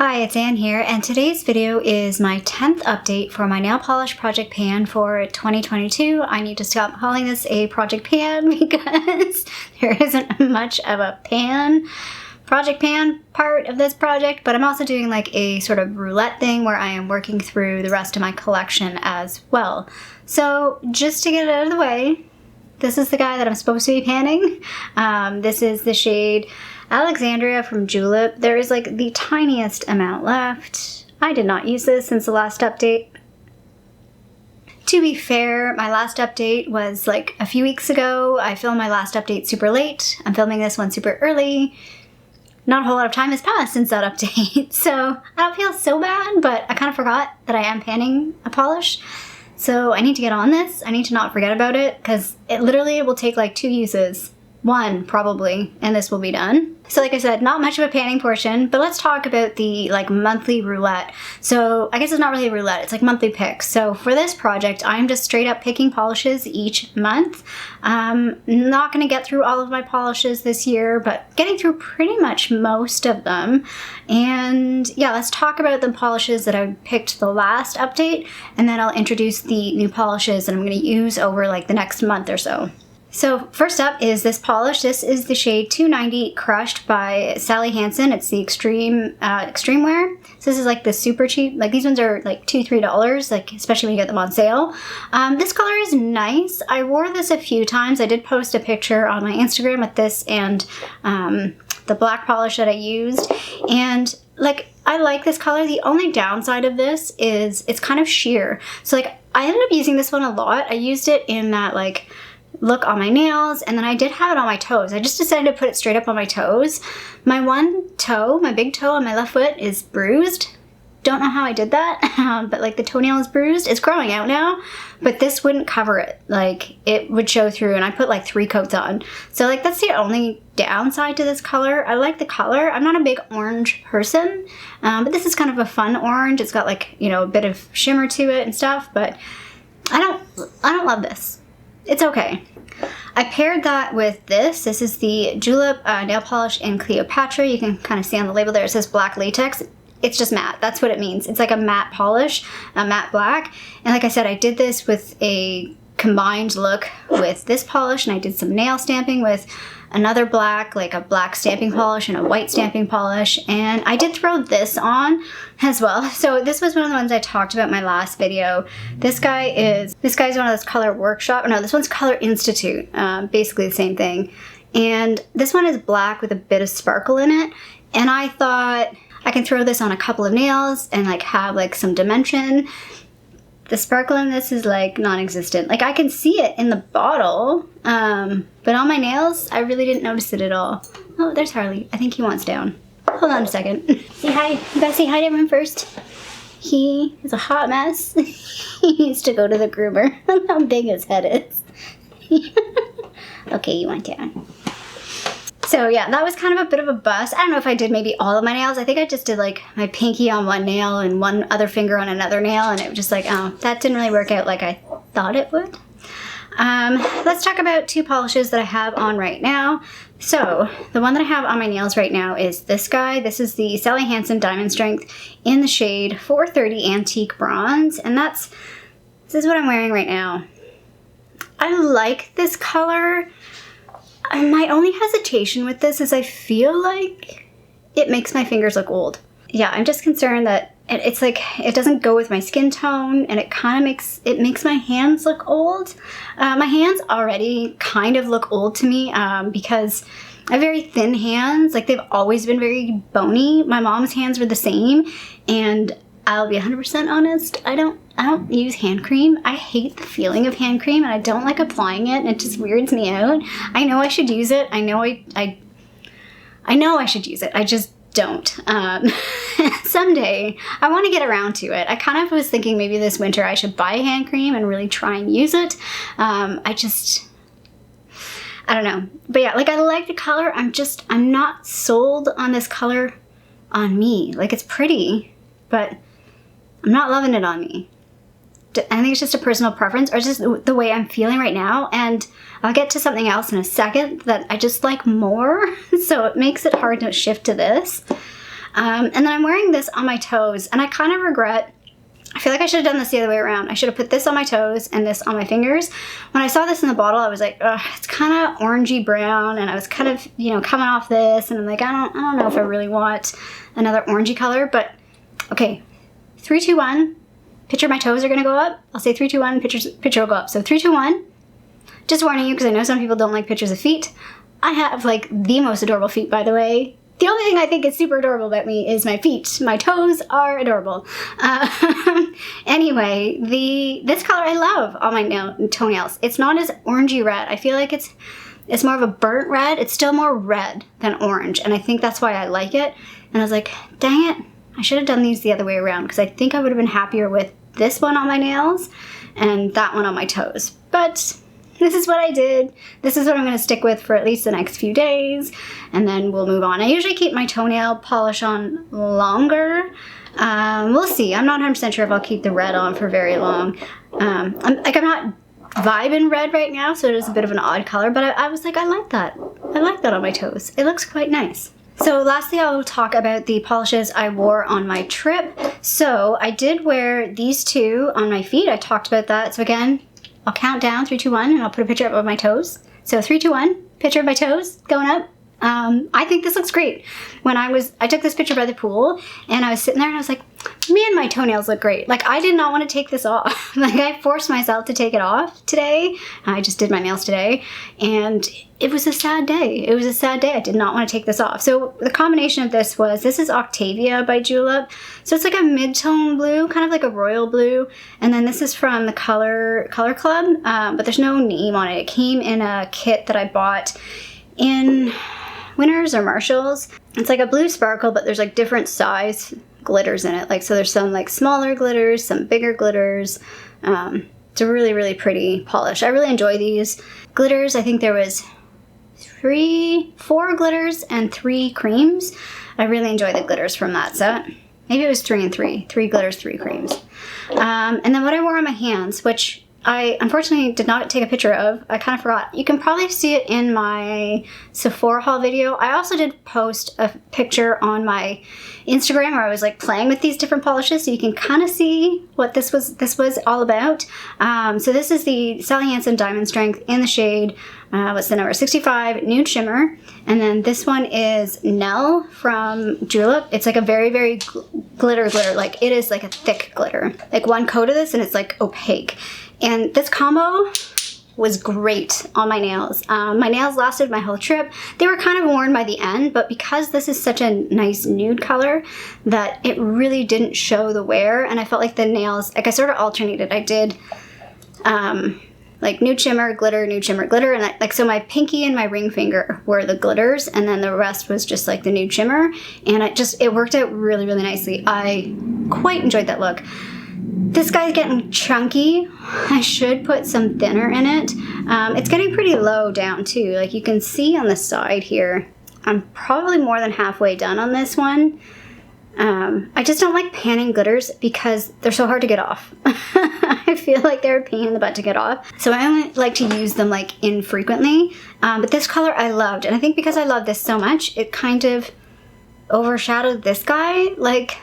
Hi, it's Anne here, and today's video is my 10th update for my nail polish project pan for 2022. I need to stop calling this a project pan because there isn't much of a project pan part of this project, but I'm also doing like a sort of roulette thing where I am working through the rest of my collection as well. So just to get it out of the way, this is the guy that I'm supposed to be panning. This is the shade Alexandria from Julep. There is like the tiniest amount left. I did not use this since the last update. To be fair, my last update was like a few weeks ago. I filmed my last update super late. I'm filming this one super early. Not a whole lot of time has passed since that update, so I don't feel so bad, but I kind of forgot that I am panning a polish. So I need to get on this. I need to not forget about it because it literally will take like 2 uses. 1 probably, and this will be done. So like I said, not much of a panning portion, but let's talk about the like monthly roulette. So I guess it's not really a roulette, it's like monthly picks. So for this project, I'm just straight up picking polishes each month. Not gonna get through all of my polishes this year, but getting through pretty much most of them. And yeah, let's talk about the polishes that I picked the last update, and then I'll introduce the new polishes that I'm gonna use over like the next month or so. So first up is this polish. This is the shade 290 Crushed by Sally Hansen. It's the extreme wear. So this is like the super cheap, like these ones are like $2-3, like especially when you get them on sale. This color is nice. I wore this a few times. I did post a picture on my Instagram with this and the black polish that I used. And like, I like this color. The only downside of this is it's kind of sheer. So like, I ended up using this one a lot. I used it in that like look on my nails, and then I did have it on my toes. I just decided to put it straight up on my toes. My one toe, my big toe on my left foot is bruised. Don't know how I did that, but like the toenail is bruised. It's growing out now, but this wouldn't cover it. Like it would show through, and I put like 3 coats on. So like that's the only downside to this color. I like the color. I'm not a big orange person, but this is kind of a fun orange. It's got like, you know, a bit of shimmer to it and stuff, but I don't love this. It's okay. I paired that with this. This is the Julep nail polish in Cleopatra. You can kind of see on the label there, it says black latex. It's just matte. That's what it means. It's like a matte polish, a matte black. And like I said, I did this with a combined look with this polish, and I did some nail stamping with another black, like a black stamping polish and a white stamping polish, and I did throw this on as well. So this was one of the ones I talked about in my last video. This guy's one of those Color Workshop. No, this one's Color Institute, basically the same thing. And this one is black with a bit of sparkle in it, and I thought I can throw this on a couple of nails and like have like some dimension. The sparkle in this is like non-existent. Like I can see it in the bottle, but on my nails, I really didn't notice it at all. Oh, there's Harley. I think he wants down. Hold on a second. Say hi. You gotta say hi to everyone first. He is a hot mess. He needs to go to the groomer. Look how big his head is. Okay, you want down. So yeah, that was kind of a bit of a bust. I don't know if I did maybe all of my nails. I think I just did like my pinky on one nail and one other finger on another nail, and it was just like, oh, that didn't really work out like I thought it would. Let's talk about 2 polishes that I have on right now. So the one that I have on my nails right now is this guy. This is the Sally Hansen Diamond Strength in the shade 430 Antique Bronze, and this is what I'm wearing right now. I like this color. My only hesitation with this is I feel like it makes my fingers look old. Yeah, I'm just concerned that it's like, it doesn't go with my skin tone, and it kind of makes my hands look old. My hands already kind of look old to me because I have very thin hands. Like they've always been very bony. My mom's hands were the same, and I'll be 100% honest, I don't use hand cream. I hate the feeling of hand cream, and I don't like applying it, and it just weirds me out. I know I should use it. I know I know I should use it. I just don't. Someday, I want to get around to it. I kind of was thinking maybe this winter I should buy hand cream and really try and use it. I don't know. But yeah, like I like the color. I'm not sold on this color on me. Like it's pretty, but I'm not loving it on me. I think it's just a personal preference, or it's just the way I'm feeling right now, and I'll get to something else in a second that I just like more, so it makes it hard to shift to this. And then I'm wearing this on my toes, and I kind of regret, I feel like I should have done this the other way around. I should have put this on my toes and this on my fingers. When I saw this in the bottle, I was like, ugh, it's kind of orangey brown, and I was kind of, you know, coming off this, and I'm like, I don't know if I really want another orangey color, but okay. 3, 2, 1. Picture my toes are gonna go up. I'll say 3, 2, 1. Picture will go up. So 3, 2, 1. Just warning you, because I know some people don't like pictures of feet. I have like the most adorable feet, by the way. The only thing I think is super adorable about me is my feet. My toes are adorable. Anyway, this color I love on my toenails. It's not as orangey red. I feel like it's more of a burnt red. It's still more red than orange, and I think that's why I like it. And I was like, dang it, I should have done these the other way around, because I think I would have been happier with this one on my nails and that one on my toes. But this is what I did. This is what I'm going to stick with for at least the next few days, and then we'll move on. I usually keep my toenail polish on longer. We'll see. I'm not 100% sure if I'll keep the red on for very long. I'm not vibing red right now, so it is a bit of an odd color, but I was like, I like that. I like that on my toes. It looks quite nice. So lastly, I'll talk about the polishes I wore on my trip. So I did wear these two on my feet. I talked about that. So again, I'll count down 3, 2, 1, and I'll put a picture up of my toes. So 3, 2, 1, picture of my toes going up. I think this looks great. I took this picture by the pool, and I was sitting there and I was like, man, my toenails look great. Like, I did not want to take this off. Like, I forced myself to take it off today. I just did my nails today, and it was a sad day. It was a sad day. I did not want to take this off. So the combination of this is Octavia by Julep. So it's like a mid-tone blue, kind of like a royal blue. And then this is from the Color Club, but there's no name on it. It came in a kit that I bought in Winners or Marshalls. It's like a blue sparkle, but there's like different size glitters in it. Like, so there's some like smaller glitters, some bigger glitters. It's a really, really pretty polish. I really enjoy these glitters. I think there was 4 glitters and 3 creams. I really enjoy the glitters from that set. Maybe it was 3 and 3. 3 glitters, 3 creams. And then what I wore on my hands, which I unfortunately did not take a picture of. I kind of forgot. You can probably see it in my Sephora haul video. I also did post a picture on my Instagram where I was like playing with these different polishes, so you can kind of see what this was all about. So this is the Sally Hansen Diamond Strength in the shade, what's the number, 65 Nude Shimmer. And then this one is Nell from Julep. It's like a very, very glitter. Like, it is like a thick glitter. Like, one coat of this and it's like opaque. And this combo was great on my nails. My nails lasted my whole trip. They were kind of worn by the end, but because this is such a nice nude color, that it really didn't show the wear. And I felt like the nails, like, I sort of alternated. I did like nude shimmer, glitter, and so my pinky and my ring finger were the glitters, and then the rest was just like the nude shimmer, and it worked out really, really nicely. I quite enjoyed that look. This guy's getting chunky. I should put some thinner in it. It's getting pretty low down too. Like, you can see on the side here, I'm probably more than halfway done on this one. I just don't like panning glitters because they're so hard to get off. I feel like they're a pain in the butt to get off. So I only like to use them like infrequently. But this color I loved. And I think because I love this so much, it kind of overshadowed this guy. Like,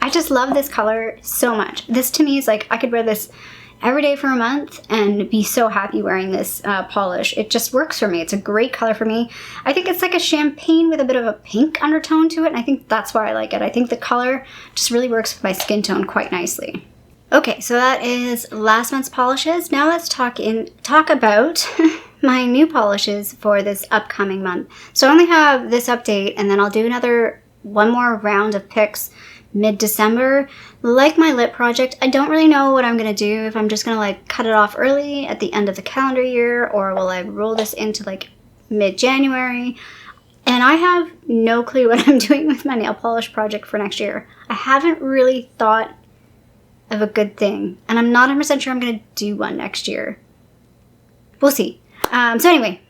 I just love this color so much. This to me is like, I could wear this every day for a month and be so happy wearing this polish. It just works for me. It's a great color for me. I think it's like a champagne with a bit of a pink undertone to it, and I think that's why I like it. I think the color just really works with my skin tone quite nicely. Okay, so that is last month's polishes. Now let's talk about my new polishes for this upcoming month. So I only have this update, and then I'll do one more round of picks mid-December. Like my lip project, I don't really know what I'm gonna do, if I'm just gonna like cut it off early at the end of the calendar year, or will I roll this into like mid-January. And I have no clue what I'm doing with my nail polish project for next year. I haven't really thought of a good thing, and I'm not 100% sure I'm gonna do one next year. We'll see. So anyway,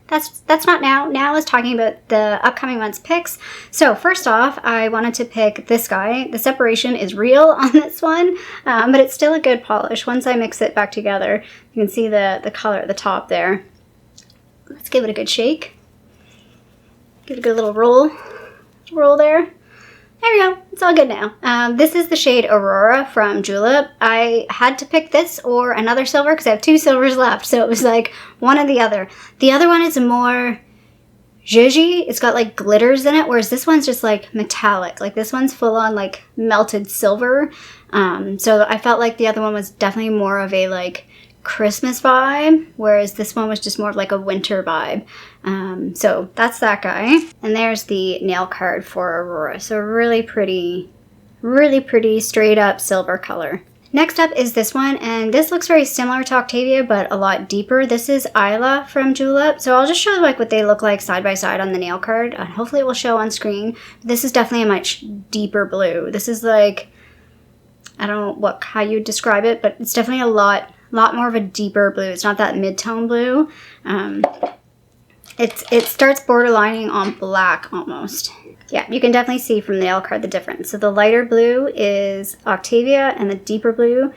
that's not now. Now is talking about the upcoming month's picks. So first off, I wanted to pick this guy. The separation is real on this one, but it's still a good polish. Once I mix it back together, you can see the color at the top there. Let's give it a good shake. Give it a good little roll there. There we go. It's all good now. This is the shade Aurora from Julep. I had to pick this or another silver because I have 2 silvers left. So it was like one or the other. The other one is more zhuzhy. It's got like glitters in it, whereas this one's just like metallic. Like this one's full on like melted silver. So I felt like the other one was definitely more of a like Christmas vibe, whereas this one was just more of like a winter vibe. So that's that guy. And there's the nail card for Aurora. So really pretty straight up silver color. Next up is this one, and this looks very similar to Octavia, but a lot deeper. This is Isla from Julep. So I'll just show like what they look like side by side on the nail card. Hopefully it will show on screen. This is definitely a much deeper blue. This is like, I don't know how you describe it, but it's definitely a lot more of a deeper blue. It's not that mid-tone blue. It starts borderlining on black almost. Yeah, you can definitely see from the nail card the difference. So the lighter blue is Octavia and the deeper blue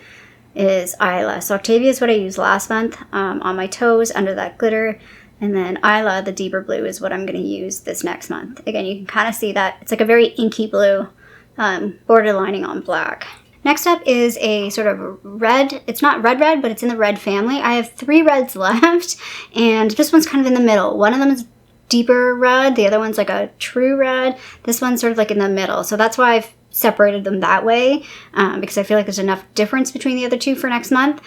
is Isla. So Octavia is what I used last month on my toes under that glitter. And then Isla, the deeper blue, is what I'm going to use this next month. Again, you can kind of see that. It's like a very inky blue, borderlining on black. Next up is a sort of red. It's not red, but it's in the red family. I have 3 reds left, and this one's kind of in the middle. One of them is deeper red. The other one's like a true red. This one's sort of like in the middle. So that's why I've separated them that way, because I feel like there's enough difference between the other 2 for next month.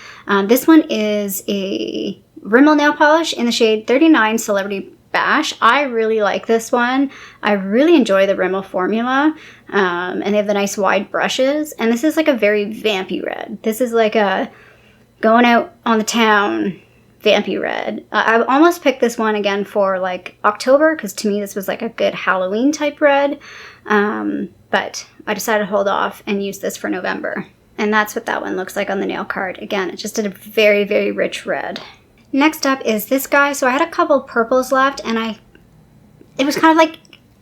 This one is a Rimmel nail polish in the shade 39 Celebrity Bash. I really like this one. I really enjoy the Rimmel formula, and they have the nice wide brushes. And this is like a very vampy red. This is like a going out on the town vampy red. I almost picked this one again for like October, because to me this was like a good Halloween type red, but I decided to hold off and use this for November. And that's what that one looks like on the nail card. Again, it's just a very, very rich red. Next up is this guy. So I had a couple purples left, and it was kind of like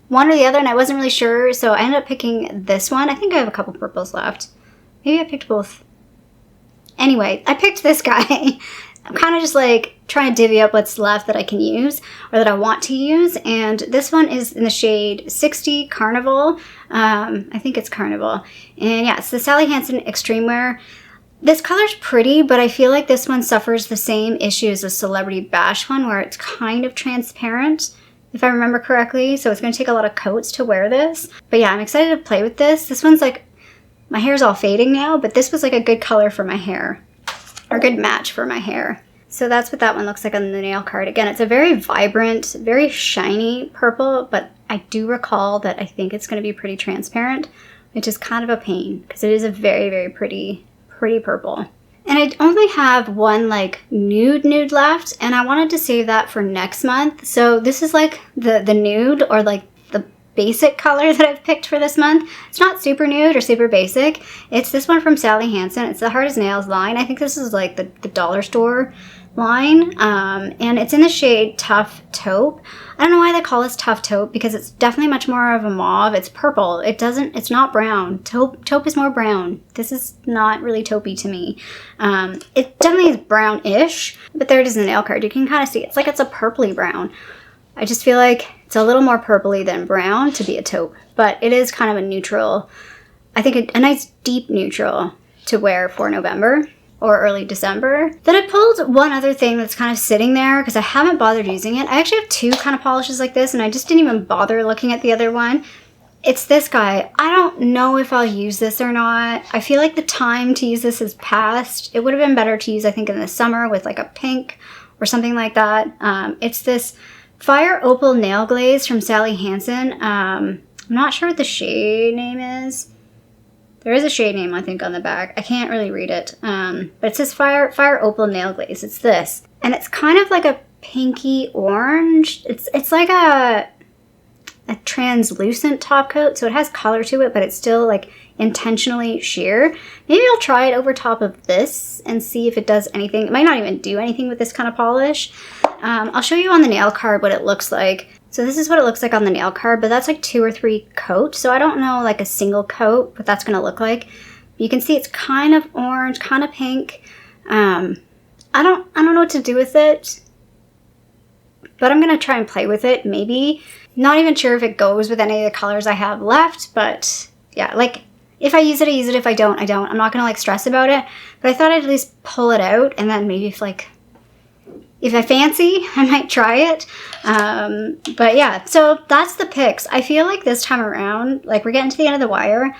one or the other, and I wasn't really sure, so I ended up picking this one. I think I have a couple purples left. Maybe I picked both. Anyway, I picked this guy. I'm kind of just like trying to divvy up what's left that I can use or that I want to use. And this one is in the shade 60 Carnival. I think it's Carnival. And yeah, it's the Sally Hansen Extreme Wear. This color's pretty, but I feel like this one suffers the same issue as the Celebrity Bash one, where it's kind of transparent, if I remember correctly. So it's going to take a lot of coats to wear this. But yeah, I'm excited to play with this. This one's like, my hair's all fading now, but this was like a good color for my hair. Or good match for my hair. So that's what that one looks like on the nail card. Again, it's a very vibrant, very shiny purple, but I do recall that I think it's going to be pretty transparent, which is kind of a pain because it is a very, very pretty purple. And I only have one like nude left, and I wanted to save that for next month. So this is like the nude, or like the basic color that I've picked for this month. It's not super nude or super basic. It's this one from Sally Hansen. It's the Hard as Nails line. I think this is like the dollar store line, and it's in the shade Tough Taupe. I don't know why they call this Tough Taupe, because it's definitely much more of a mauve. It's purple. It's not brown. Taupe is more brown. This is not really taupey to me. It definitely is brownish, but there it is in the nail card. You can kind of see it's like it's a purpley brown. I just feel like it's a little more purpley than brown to be a taupe, but it is kind of a neutral. I think a nice deep neutral to wear for November or early December. Then I pulled one other thing that's kind of sitting there because I haven't bothered using it. I actually have 2 kind of polishes like this, and I just didn't even bother looking at the other one. It's this guy. I don't know if I'll use this or not. I feel like the time to use this has passed. It would have been better to use, I think, in the summer with like a pink or something like that. It's this Fire Opal Nail Glaze from Sally Hansen. I'm not sure what the shade name is. There is a shade name, I think, on the back. I can't really read it. But it says Fire Opal Nail Glaze. It's this. And it's kind of like a pinky orange. It's like a translucent top coat, so it has color to it, but it's still like intentionally sheer. Maybe I'll try it over top of this and see if it does anything. It might not even do anything with this kind of polish. I'll show you on the nail card what it looks like. So this is what it looks like on the nail card, but that's like 2 or 3 coats. So I don't know like a single coat what that's gonna look like. You can see it's kind of orange, kind of pink. I don't know what to do with it, but I'm gonna try and play with it. Maybe Not even sure if it goes with any of the colors I have left, but yeah, like if I use it, I use it. If I don't, I don't. I'm not gonna like stress about it, but I thought I'd at least pull it out, and then maybe if I fancy, I might try it. But yeah, so that's the picks. I feel like this time around, like we're getting to the end of the wire.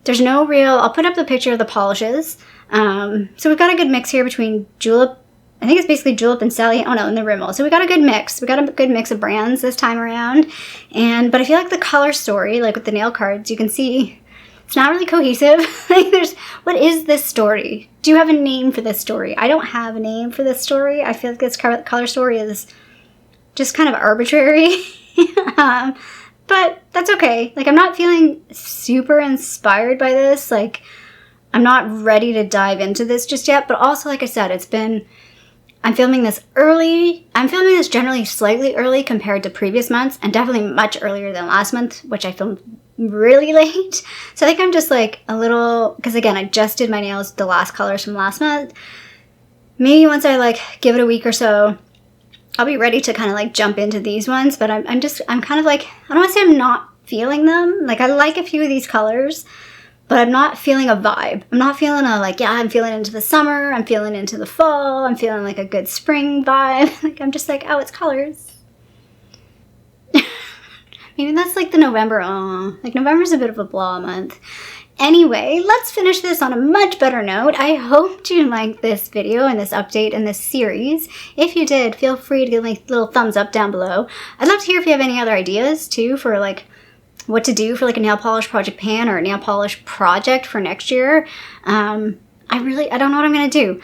There's no real, I'll put up the picture of the polishes. So we've got a good mix here between Julep, I think it's basically Julep and Sally, oh no, and the Rimmel. So we got a good mix. We got a good mix of brands this time around. But I feel like the color story, like with the nail cards, you can see it's not really cohesive. Like what is this story? Do you have a name for this story? I don't have a name for this story. I feel like this color story is just kind of arbitrary. But that's okay. Like I'm not feeling super inspired by this. Like I'm not ready to dive into this just yet. But also, like I said, I'm filming this early. I'm filming this generally slightly early compared to previous months, and definitely much earlier than last month, which I filmed really late. So I think I'm just like a little, because again, I just did my nails, the last colors from last month. Maybe once I like give it a week or so, I'll be ready to kind of like jump into these ones. But I'm kind of like, I don't want to say I'm not feeling them. Like I like a few of these colors, but I'm not feeling a vibe. I'm not feeling a like, yeah, I'm feeling into the summer. I'm feeling into the fall. I'm feeling like a good spring vibe. Like I'm just like, oh, it's colors. Maybe that's like the November, like November's a bit of a blah month. Anyway, let's finish this on a much better note. I hope you liked this video and this update and this series. If you did, feel free to give me a little thumbs up down below. I'd love to hear if you have any other ideas too for like what to do for like a nail polish project pan or a nail polish project for next year. I don't know what I'm gonna do.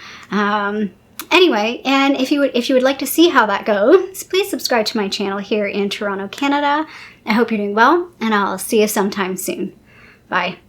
Anyway, and if you would like to see how that goes, please subscribe to my channel here in Toronto, Canada. I hope you're doing well, and I'll see you sometime soon. Bye.